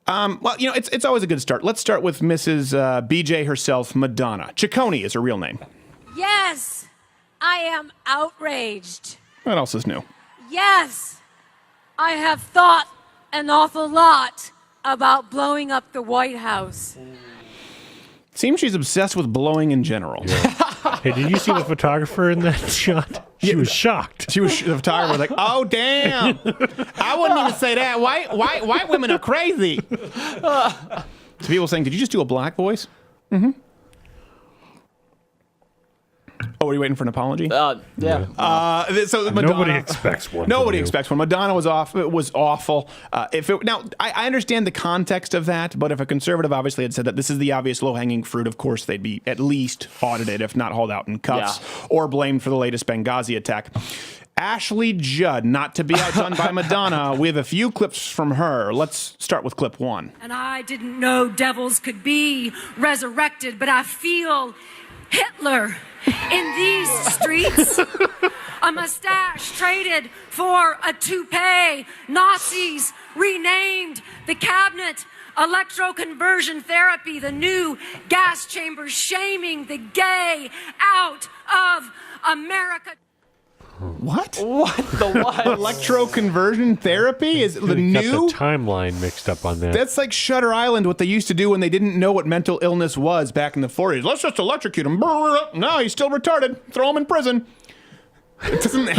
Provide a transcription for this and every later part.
Well, it's always a good start. Let's start with Mrs. BJ herself, Madonna. Ciccone is her real name. Yes, I am outraged. What else is new? Yes, I have thought an awful lot about blowing up the White House. Seems she's obsessed with blowing in general. Yeah. Hey, did you see the photographer in that shot? She was shocked. The photographer was like, "Oh damn! I wouldn't even say that. White women are crazy." So people saying, "Did you just do a black voice?" Mm-hmm. Oh, are you waiting for an apology? Yeah. So Madonna, nobody expects one. Nobody expects one. Madonna was off. It was awful. Now, I understand the context of that, but if a conservative obviously had said that this is the obvious low-hanging fruit, of course they'd be at least audited, if not hauled out in cuffs, or blamed for the latest Benghazi attack. Ashley Judd, not to be outdone by Madonna. We have a few clips from her. Let's start with clip 1. And I didn't know devils could be resurrected, but I feel Hitler in these streets. A mustache traded for a toupee. Nazis renamed the cabinet. Electroconversion therapy, the new gas chambers shaming the gay out of America. What? What the what? Electroconversion therapy is the new. Got the timeline mixed up on that. That's like Shutter Island, what they used to do when they didn't know what mental illness was back in the 40s. Let's just electrocute him. No, he's still retarded. Throw him in prison. It doesn't.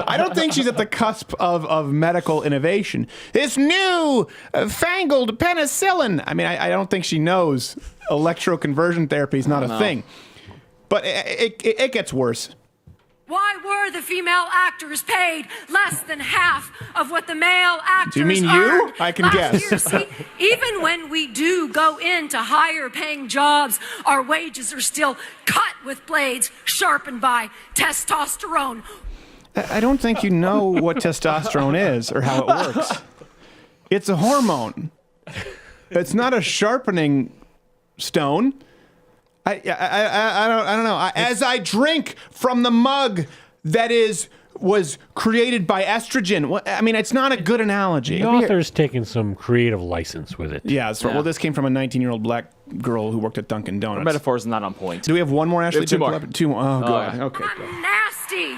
I don't think she's at the cusp of medical innovation. This new fangled penicillin. I mean, I don't think she knows electroconversion therapy is not a thing. But it gets worse. Why were the female actors paid less than half of what the male actors Do you mean you? earned I can last guess. year? See, even when we do go into higher paying jobs, our wages are still cut with blades sharpened by testosterone. I don't think you know what testosterone is or how it works. It's a hormone. It's not a sharpening stone. I don't know. As I drink from the mug that was created by estrogen. I mean, it's not a good analogy. The author's taking some creative license with it. Yeah, well, this came from a 19-year-old black girl who worked at Dunkin' Donuts. The metaphor is not on point. Do we have one more, Ashley? Two more. Two more. Oh, God. yeah. Okay. I'm nasty.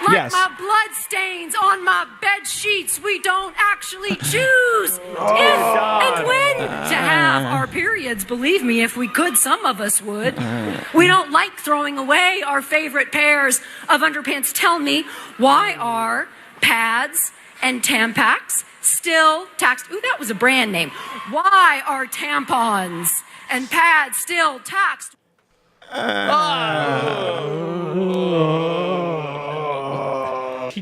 Like my blood stains on my bed sheets, we don't actually choose if and when to have our periods. Believe me, if we could, some of us would. We don't like throwing away our favorite pairs of underpants. Tell me, why are pads and Tampax still taxed? Ooh, that was a brand name. Why are tampons and pads still taxed?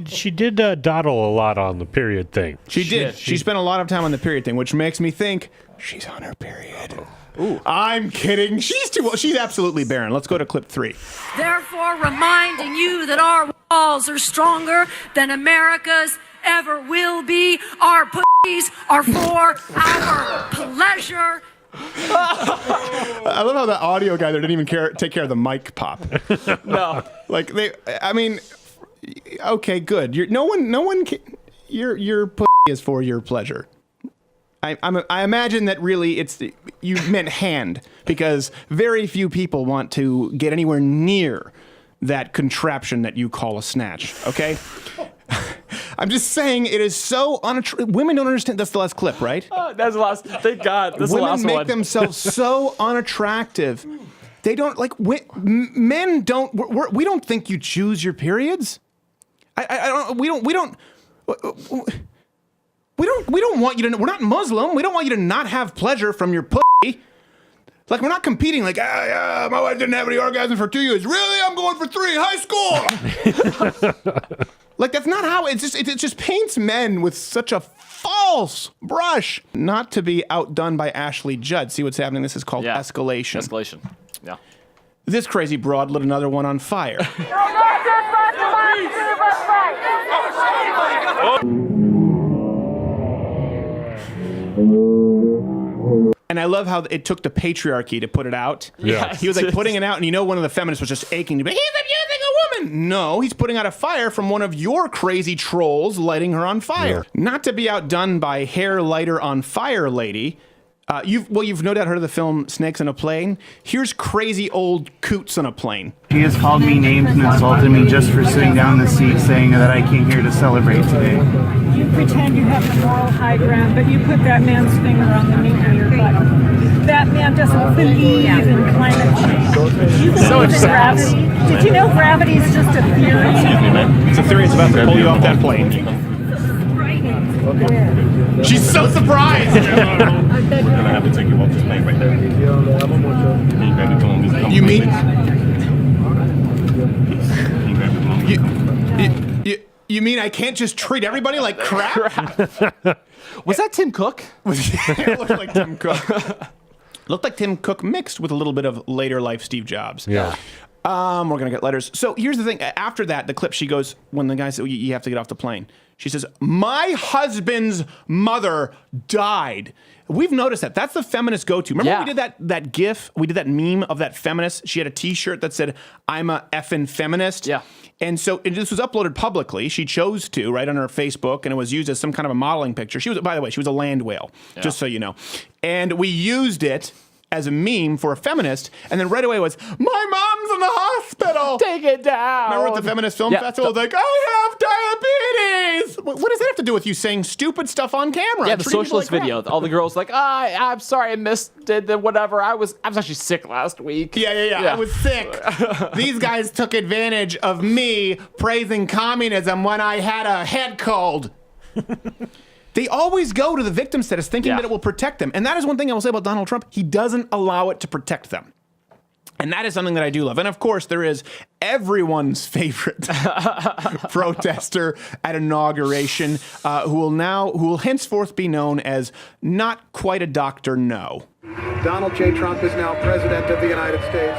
She did dawdle a lot on the period thing. She did. She spent a lot of time on the period thing, which makes me think she's on her period. Ooh. I'm kidding. She's absolutely barren. Let's go to clip 3. Therefore, reminding you that our walls are stronger than America's ever will be. Our pussies are for our pleasure. I love how the audio guy there didn't even take care of the mic pop. No. Like okay, good. Your pussy is for your pleasure. I imagine that really you meant hand, because very few people want to get anywhere near that contraption that you call a snatch. Okay. I'm just saying it is so unattractive. Women don't understand. That's the last clip, right? That's the last. Thank God. That's the last one. Women make themselves so unattractive. They don't like men. Don't we don't think you choose your periods? I don't. We don't want you to. We're not Muslim. We don't want you to not have pleasure from your pussy. Like, we're not competing. Like, my wife didn't have any orgasm for 2 years. Really? I'm going for 3. High school. Like, that's not how it just paints men with such a false brush. Not to be outdone by Ashley Judd. See what's happening? This is called escalation. Escalation. Yeah. This crazy broad lit another one on fire. And I love how it took the patriarchy to put it out. Yeah. He was like putting it out, and one of the feminists was just aching to be, he's abusing a woman. No, he's putting out a fire from one of your crazy trolls lighting her on fire. Yeah. Not to be outdone by hair lighter on fire lady. You've no doubt heard of the film Snakes on a Plane. Here's crazy old coots on a plane. He has called me names and insulted me just for sitting down in the seat saying that I came here to celebrate today. You pretend you have the moral high ground, but you put that man's finger on the meat in your butt. That man doesn't believe in climate change. You believe in gravity. Did you know gravity is just a theory? It's a theory. It's about to pull you off that plane. She's so surprised. We're gonna have to take you off this plane right there. You mean? You mean I can't just treat everybody like crap? Was that Tim Cook? It looked like Tim Cook. Looked like Tim Cook mixed with a little bit of later life Steve Jobs. Yeah. We're gonna get letters. So here's the thing. After that, the clip, she goes, when the guy said, you have to get off the plane. She says, my husband's mother died. We've noticed that. That's the feminist go-to. Remember we did that GIF? We did that meme of that feminist. She had a T-shirt that said, I'm a effing feminist. Yeah. And so this was uploaded publicly. She chose to, right, on her Facebook, and it was used as some kind of a modeling picture. She was, by the way, she was a land whale, just so you know. And we used it as a meme for a feminist, and then right away was, my mom's in the hospital. Take it down. Remember at the Feminist Film Festival? Like, I have diabetes. What does that have to do with you saying stupid stuff on camera? Yeah, the socialist video. All the girls like, I'm sorry, I missed it, whatever. I was actually sick last week. Yeah. I was sick. These guys took advantage of me praising communism when I had a head cold. They always go to the victim status thinking that it will protect them. And that is one thing I will say about Donald Trump. He doesn't allow it to protect them. And that is something that I do love. And of course, there is everyone's favorite protester at inauguration who will henceforth be known as not quite a Dr. No. Donald J. Trump is now president of the United States.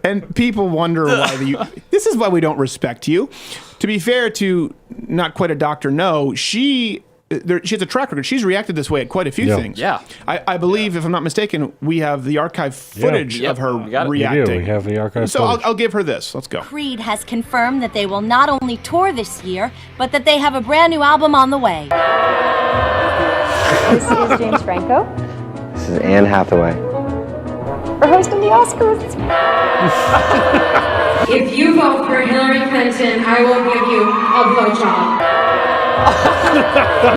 And people wonder why this is why we don't respect you. To be fair to not quite a Dr. No, she has a track record. She's reacted this way at quite a few things. Yeah. I believe, if I'm not mistaken, we have the archive footage of her reacting. We have the archive so footage. I'll give her this. Let's go. Creed has confirmed that they will not only tour this year, but that they have a brand new album on the way. This is James Franco. This is Anne Hathaway. We're hosting the Oscars. If you vote for Hillary Clinton, I will give you a blowjob.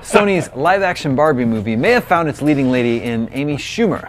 Sony's live-action Barbie movie may have found its leading lady in Amy Schumer.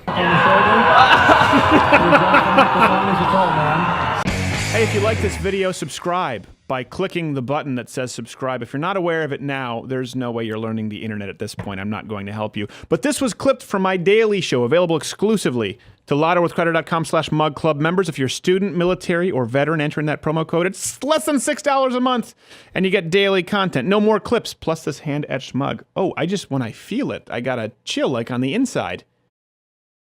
Hey, if you like this video, subscribe by clicking the button that says subscribe. If you're not aware of it now, there's no way you're learning the internet at this point. I'm not going to help you. But this was clipped from my daily show, available exclusively to louderwithcrowder.com/mugclub members. If you're student, military, or veteran, entering that promo code, it's less than $6 a month, and you get daily content. No more clips, plus this hand-etched mug. Oh, when I feel it, I got a chill like on the inside.